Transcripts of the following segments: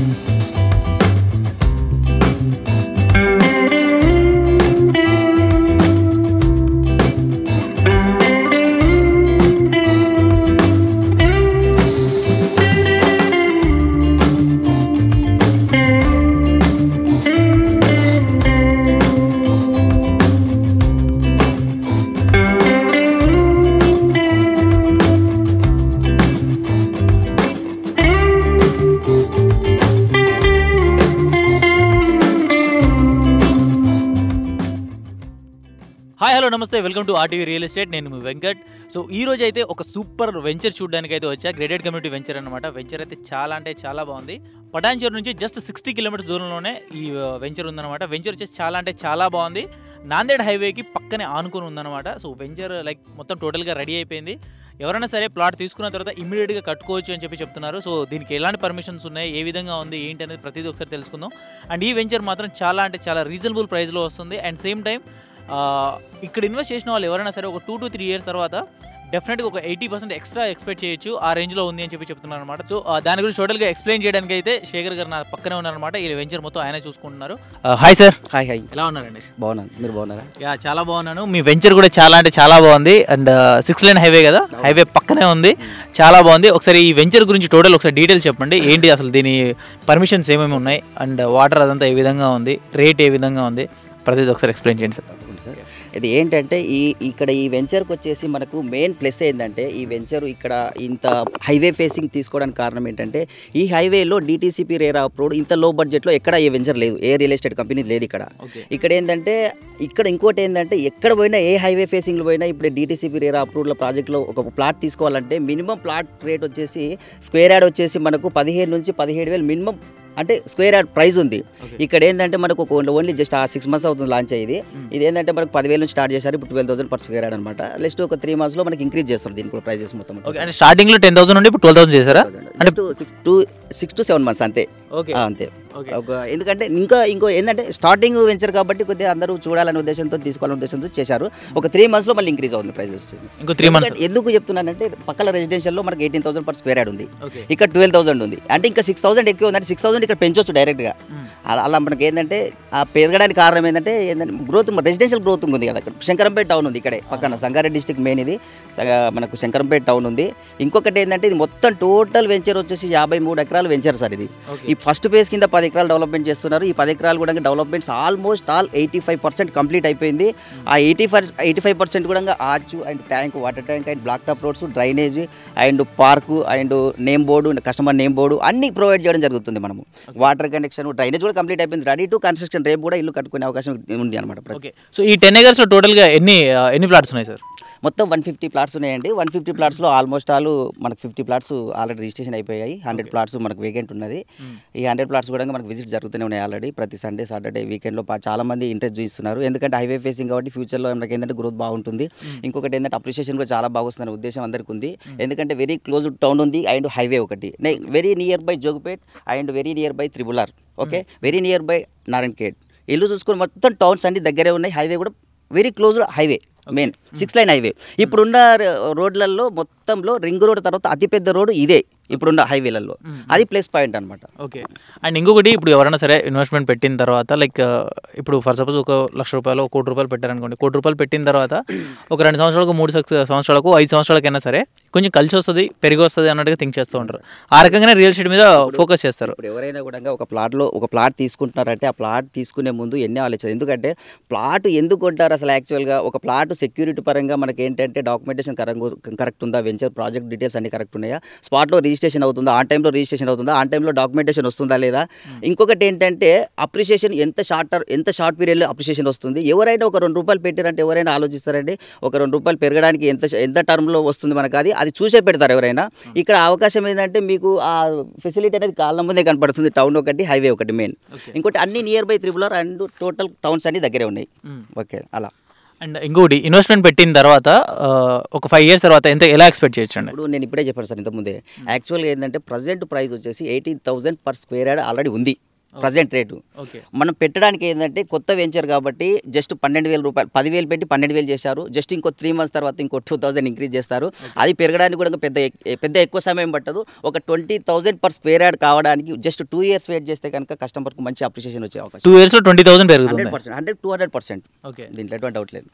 Hi hello నమస్తే welcome to RTV real estate. నేను మీ Venkat. So ఈ రోజు అయితే ఒక సూపర్ వెంచర్ చూడడానికి అయితే వచ్చా. గ్రేడెడ్ కమ్యూనిటీ వెంచర్ అనమాట. వెంచర్ అయితే చాలా అంటే చాలా బాగుంది. పటాన్చేరు నుంచి జస్ట్ 60 కిలోమీటర్స్ దూరంలోనే ఈ వెంచర్ ఉందన్నమాట. వెంచర్ వచ్చేసి చాలా అంటే చాలా బాగుంది. నాందేడ్ హైవేకి పక్కనే ఆనుకొని ఉందన్నమాట. సో వెంచర్ లైక్ మొత్తం టోటల్గా రెడీ అయిపోయింది. ఎవరైనా సరే ప్లాట్ తీసుకున్న తర్వాత ఇమ్మీడియట్గా కట్టుకోవచ్చు అని చెప్పి చెప్తున్నారు. సో దీనికి ఎలాంటి పర్మిషన్స్ ఉన్నాయి, ఏ విధంగా ఉంది, ఏంటి అనేది ప్రతిదీ ఒకసారి తెలుసుకుందాం. అండ్ ఈ వెంచర్ మాత్రం చాలా అంటే చాలా రీజనబుల్ ప్రైస్లో వస్తుంది. అండ్ సేమ్ టైం ఇక్కడ ఇన్వెస్ట్ చేసిన వాళ్ళు ఎవరైనా సరే ఒక 2 to 3 years తర్వాత డెఫినెట్గా ఒక 80% ఎక్స్ట్రా ఎక్స్పెక్ట్ చేయొచ్చు. ఆ రేంజ్లో ఉంది అని చెప్పి చెప్తున్నారు అనమాట. సో దాని గురించి టోటల్గా ఎక్స్ప్లెయిన్ చేయడానికి అయితే శేఖర్ గారు నా పక్కనే ఉన్నారనమాట. ఈ వెంచర్ మొత్తం ఆయన చూసుకుంటున్నారు. Hi sir. హాయ్. ఎలా ఉన్నారండి? బాగున్నాను, మీరు బాగున్నారా? యా చాలా బాగున్నాను. మీ వెంచర్ కూడా చాలా అంటే చాలా బాగుంది. అండ్ 6 lane హైవే కదా, హైవే పక్కనే ఉంది, చాలా బాగుంది. ఒకసారి ఈ వెంచర్ గురించి టోటల్ ఒకసారి డీటెయిల్స్ చెప్పండి. ఏంటి అసలు దీని పర్మిషన్స్ ఏమేమి ఉన్నాయి, అండ్ వాటర్ అదంతా ఏ విధంగా ఉంది, రేట్ ఏ విధంగా ఉంది, ప్రతిదీ ఒకసారి ఎక్స్ప్లెయిన్ చేయండి సార్. ఇది ఏంటంటే ఇక్కడ ఈ వెంచర్కి వచ్చేసి మనకు మెయిన్ ప్లస్ ఏంటంటే ఈ వెంచర్ ఇక్కడ ఇంత హైవే ఫేసింగ్ తీసుకోవడానికి కారణం ఏంటంటే ఈ హైవేలో డిటీసీపీ రేరా అప్రూవ్డ్ ఇంత లో బడ్జెట్లో ఎక్కడ ఏ వెంచర్ లేదు, ఏ రియల్ ఎస్టేట్ కంపెనీ లేదు ఇక్కడ. ఇక్కడ ఏంటంటే ఇక్కడ ఇంకోటి ఏంటంటే ఎక్కడ పోయినా ఏ హైవే ఫేసింగ్లో పోయినా ఇప్పుడు డిటీసీపీ రేరా అప్రూవ్డ్ల ప్రాజెక్ట్లో ఒక ప్లాట్ తీసుకోవాలంటే మినిమం ప్లాట్ రేట్ వచ్చేసి స్క్వేర్ యార్డ్ వచ్చేసి మనకు 15 నుంచి 17,000 మినిమం అంటే స్క్వేర్ యార్డ్ ప్రైస్ ఉంది. ఇక్కడ ఏంటంటే మనకు ఓన్లీ జస్ట్ 6 months అవుతుంది లాంచ్ అయ్యేది. ఇది ఏంటంటే మనకు 10,000 నుంచి స్టార్ట్ చేశారు, ఇప్పుడు 12,000 per square yard అనమాట. నెక్స్ట్ ఒక 3 monthsలో మనకి ఇంక్రీజ్ చేస్తారు దీని కూడా ప్రైజెస్ మొత్తం. ఓకే, అంటే స్టార్టింగ్లో 10,000 నుండి ఇప్పుడు 12,000 చేశారా? అంటే 6 to 7 months అంతే. ఓకే అంతే. ఎందుకంటే ఇంకో ఏంటంటే స్టార్టింగ్ వెంచర్ కాబట్టి కొద్దిగా అందరూ చూడాలనే ఉద్దేశంతో తీసుకోవాలనే ఉద్దేశంతో చేశారు. ఒక 3 monthsలో మళ్ళీ ఇంక్రీజ్ అవుతుంది ప్రైజెస్. ఇంకో 3 months ఎందుకు చెప్తున్నానంటే పక్కల రెసిడెన్షియల్లో మనకి 18,000 per square yard ఉంది, ఇక్కడ 12,000 ఉంది. అంటే ఇంకా 6,000 ఎక్కువ ఉంది. అంటే 6,000 ఇక్కడ పెంచవచ్చు డైరెక్ట్గా. అలా మనకి ఏంటంటే ఆ పెరగడానికి కారణం ఏంటంటే గ్రోత్, రెసిడెన్షియల్ గ్రోత్ ఉంది కదా. అక్కడ శంకరంపేట టౌన్ ఉంది, ఇక్కడే పక్కన సంగారెడ్డి డిస్ట్రిక్ట్ మెయిన్ ఇది మనకు శంకరంపేట టౌన్ ఉంది. ఇంకొకటి ఏంటంటే ఇది మొత్తం టోటల్ వెంచర్ వచ్చేసి 53 ఎకరాలు వెంచర్ సార్. ఇది ఈ ఫస్ట్ ఫేజ్ కింద 10 ఎకరాలు డెవలప్మెంట్ చేస్తున్నారు. ఈ 10 ఎకరాలు కూడా డెవలప్మెంట్స్ ఆల్మోస్ట్ 85% కంప్లీట్ అయిపోయింది. ఆ 85% కూడా arch and tank, water tank and black top roads, drainage and park and name board, customer name board అన్ని ప్రొవైడ్ చేయడం జరుగుతుంది. మనము వాటర్ కనెక్షన్, డ్రైనేజ్ కూడా కంప్లీట్ అయిపోయింది, రెడీ టు కన్స్ట్రక్షన్. రేపు కూడా ఇల్లు కట్టుకునే అవకాశం ఉంది అనమాట. ఓకే, సో ఈ 10 acres లో టోటల్గా ఎన్ని ప్లాట్స్ ఉన్నాయి సార్? మొత్తం 150 ప్లాట్స్ ఉన్నాయండి. 150 ప్లాట్స్లో ఆల్మోస్ట్ మనకు 50 ప్లాట్స్ ఆల్రెడీ రిజిస్ట్రేషన్ అయిపోయాయి. 100 ప్లాట్స్ మనకు వేకెంట్ ఉన్నది. ఈ 100 ప్లాట్స్ కూడా మనకు విజిట్ జరుగుతూనే ఉన్నాయి ఆల్రెడీ. ప్రతి సండే, సాటర్డే, వీకెండ్లో చాలా మంది ఇంట్రెస్ట్ చూపిస్తున్నారు. ఎందుకంటే హైవే ఫేసింగ్ కాబట్టి ఫ్యూచర్లో మనకి ఏంటంటే గ్రోత్ బాగుంటుంది. ఇంకొకటి ఏంటంటే అప్రిషియేషన్ కూడా చాలా బాగుంటుందనే ఉద్దేశం అందరికీ ఉంది. ఎందుకంటే వెరీ క్లోజ్ టౌన్ ఉంది అండ్ హైవే ఒకటి, very near by Jogipet and very near by triple R. Okay, very near by Narayankhed. ఇల్లు చూసుకుని మొత్తం టౌన్స్ అన్ని దగ్గరే ఉన్నాయి. హైవే కూడా very close highway, main 6 lane highway. ఇప్పుడున్న రోడ్లలో మొత్తంలో రింగ్ రోడ్ తర్వాత అతిపెద్ద రోడ్డు ఇదే ఇప్పుడున్న హైవేలలో. అది ప్లస్ పాయింట్ అనమాట. ఓకే, అండ్ ఇంకొకటి ఇప్పుడు ఎవరైనా సరే ఇన్వెస్ట్మెంట్ పెట్టిన తర్వాత లైక్ ఇప్పుడు ఫర్ సపోజ్ ఒక ₹1,00,000 ₹1 కోటి పెట్టారనుకోండి. ₹1 కోటి పెట్టిన తర్వాత ఒక 2 సంవత్సరాలకు 3 సంవత్సరాలకు 5 సంవత్సరాలకైనా సరే కొంచెం కలిసి వస్తుంది, పెరిగి వస్తుంది అన్నట్టుగా థింక్ చేస్తూ ఉంటారు. ఆ రకంగానే రియల్ ఎస్టేట్ మీద ఫోకస్ చేస్తారు. ఇప్పుడు ఎవరైనా కూడా ఒక ప్లాట్ తీసుకుంటున్నారంటే ఆ ప్లాట్ తీసుకునే ముందు ఎన్ని ఆలోచించారు. ఎందుకంటే ప్లాట్ ఎందుకు కొంటారు అసలు? యాక్చువల్గా ఒక ప్లాట్ సెక్యూరిటీ పరంగా మనకి ఏంటంటే డాక్యుమెంటేషన్ కరెక్ట్ ఉందా, వెంచర్ ప్రాజెక్ట్ డీటెయిల్స్ అన్ని కరెక్ట్ ఉన్నాయా, స్పాట్లో రిజిస్ట్రేషన్ అవుతుందా, ఆన్ టైంలో రిజిస్ట్రేషన్ అవుతుందా, ఆన్ టైంలో డాక్యుమెంటేషన్ వస్తుందా లేదా. ఇంకొకటి ఏంటంటే అప్రిషియేషన్ ఎంత షార్ట్ పీరియడ్లో అప్రిషియేషన్ వస్తుంది. ఎవరైనా ఒక ₹2 పెట్టారంటే ఎవరైనా ఆలోచిస్తారండి ఒక ₹2 పెరగడానికి ఎంత టర్మ్లో వస్తుంది మనకు, అది చూసే పెడతారు ఎవరైనా. ఇక్కడ అవకాశం ఏంటంటే మీకు ఆ ఫెసిలిటీ అనేది కాళ్ళ ముందే కనపడుతుంది. టౌన్ ఒకటి, హైవే ఒకటి మెయిన్. ఇంకోటి అన్ని near by triple R and total towns అన్ని దగ్గరే ఉన్నాయి. ఓకే, అలా. అండ్ ఇంకోటి ఇన్వెస్ట్మెంట్ పెట్టిన తర్వాత ఒక 5 years తర్వాత ఎలా ఎక్స్పెక్ట్ చేయొచ్చు అండి? ఇప్పుడు నేను ఇప్పుడే చెప్పాను సార్ ఇంతకుముందే. యాక్చువల్గా ఏంటంటే ప్రజెంట్ ప్రైస్ వచ్చేసి 18,000 per square yard ఆల్రెడీ ఉంది. Present rate. ఓకే. మనం పెట్టడానికి ఏంటంటే కొత్త వెంచర్ కాబట్టి జస్ట్ 12,000 రూపాయలు, 10,000 పెట్టి 12,000 చేశారు. జస్ట్ ఇంకో 3 మంత్స్ తర్వాత ఇంకో 2,000 ఇంక్రీజ్ చేస్తారు. అది పెరగడానికి కూడా పెద్ద ఎక్కువ సమయం పట్టదు. ఒక 20,000 పర్ స్క్వేర్ యార్డ్ కావడానికి జస్ట్ 2 ఇయర్స్ వెయిట్ చేస్తే కనుక కస్టమర్కి మంచి అప్రిషియేషన్ వచ్చే అవకాశం. 2 ఇయర్స్లో 20,000 పెరుగుతుంది. 100%, 200%. ఓకే. దీంట్లో ఎటువంటి డౌట్ లేదు.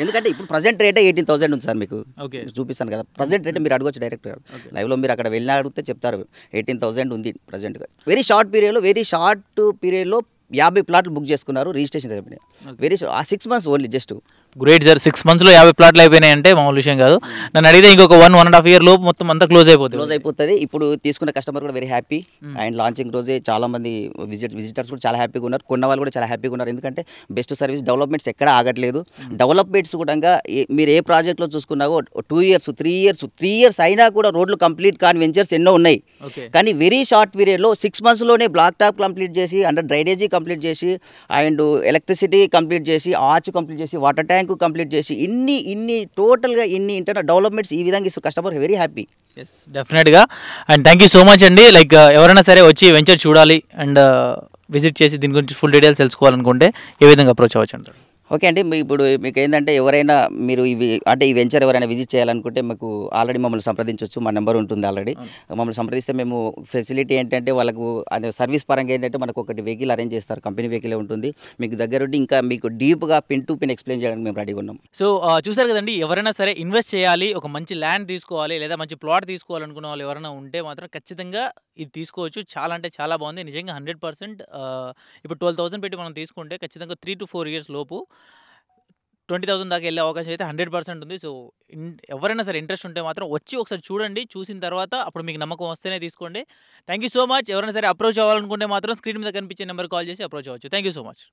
ఎందుకంటే ఇప్పుడు ప్రజెంట్ రేటే 18,000 ఉంది సార్. మీకు ఓకే. చూపిస్తాను కదా, ప్రజెంట్ రేట్ మీరు అడగొచ్చు డైరెక్ట్గా లైవ్లో. మీరు అక్కడ వెళ్ళి అడిగితే చెప్తారు 18,000 ఉంది ప్రజెంట్గా. వెరీ షార్ట్ పీరియడ్లో 50 ప్లాట్లు బుక్ చేసుకున్నారు, రిజిస్ట్రేషన్ అయిపోయినాయి. Very 6 months only just. Great sir, 6 మంత్స్లో 50 ప్లాట్లు అయిపోయినాయి అంటే మామూలు విషయం కాదు. నన్ను అడిగితే ఇంకొక 1.5 ఇయర్ లోపు మొత్తం అంతా క్లోజ్ అయిపోతుంది. ఇప్పుడు తీసుకున్న కస్టమర్ కూడా వెరీ హ్యాపీ. అండ్ లాంచింగ్ రోజే చాలా మంది విజిటర్స్ కూడా చాలా హ్యాపీగా ఉన్నారు, కొన్న వాళ్ళు కూడా చాలా హ్యాపీగా ఉన్నారు. ఎందుకంటే బెస్ట్ సర్వీస్, డెవలప్మెంట్స్ ఎక్కడ ఆగట్లేదు. డెవలప్మెంట్స్ కూడా మీరు ఏ ప్రాజెక్ట్లో చూసుకున్నావో 2 ఇయర్స్ 3 ఇయర్స్ అయినా కూడా రోడ్లు కంప్లీట్ కాని వెంచర్స్ ఎన్నో ఉన్నాయి. కానీ వెరీ షార్ట్ పీరియడ్లో 6 మంత్స్లోనే బ్లాక్ టాప్ కంప్లీట్ చేసి, అండర్ డ్రైనేజీ కంప్లీట్ చేసి, అండ్ ఎలక్ట్రిసిటీ కంప్లీట్ చేసి, ఆర్చ్ కంప్లీట్ చేసి, వాటర్ ట్యాంక్ కంప్లీట్ చేసి, ఇన్ని టోటల్గా ఇన్ని ఇంటర్నల్ డెవలప్మెంట్స్ ఈ విధంగా ఇస్తూ కస్టమర్ వెరీ హ్యాపీ. ఎస్, డెఫినెట్గా. And thank you so much అండి. లైక్ ఎవరైనా సరే వచ్చి వెంచర్ చూడాలి అండ్ విజిట్ చేసి దీని గురించి ఫుల్ డీటెయిల్స్ తెలుసుకోవాలనుకుంటే ఏ విధంగా అప్రోచ్ అవ్వచ్చు అంటారు? ఓకే అండి, ఇప్పుడు మీకు ఏంటంటే ఎవరైనా మీరు ఈ వెంచర్ ఎవరైనా విజిట్ చేయాలనుకుంటే మాకు ఆల్రెడీ మమ్మల్ని సంప్రదించవచ్చు. మా నెంబర్ ఉంటుంది ఆల్రెడీ. మమ్మల్ని సంప్రదిస్తే మేము ఫెసిలిటీ ఏంటంటే వాళ్ళకు అదే సర్వీస్ పరంగా ఏంటంటే మనకు ఒకటి వెహికల్ అరేంజ్ చేస్తారు, కంపెనీ వెహికల్ ఉంటుంది. మీకు దగ్గరుండి ఇంకా మీకు డీప్గా పిన్ టు పిన్ ఎక్స్ప్లెయిన్ చేయడానికి మేము రెడీగా ఉన్నాం. సో చూసారు కదండి, ఎవరైనా సరే ఇన్వెస్ట్ చేయాలి, ఒక మంచి ల్యాండ్ తీసుకోవాలి లేదా మంచి ప్లాట్ తీసుకోవాలనుకున్న వాళ్ళు ఎవరైనా ఉంటే మాత్రం ఖచ్చితంగా ఇది తీసుకోవచ్చు. చాలా అంటే చాలా బాగుంది నిజంగా. 100% ఇప్పుడు 12,000 పెట్టి మనం తీసుకుంటే ఖచ్చితంగా 3 to 4 ఇయర్స్ లోపు 20,000 దాకా వెళ్ళే అవకాశం అయితే 100% ఉంది. సో ఎవరైనా సరే ఇంట్రెస్ట్ ఉంటే మాత్రం వచ్చి ఒకసారి చూడండి, చూసిన తర్వాత అప్పుడు మీకు నమ్మకం వస్తేనే తీసుకోండి. Thank you so much. ఎవరైనా సరే అప్రోచ్ అవ్వాలనుకుంటే మాత్రం స్క్రీన్ మీద కనిపించే నెంబర్ కాల్ చేసి అప్రోచ్ అవ్వచ్చు. Thank you so much.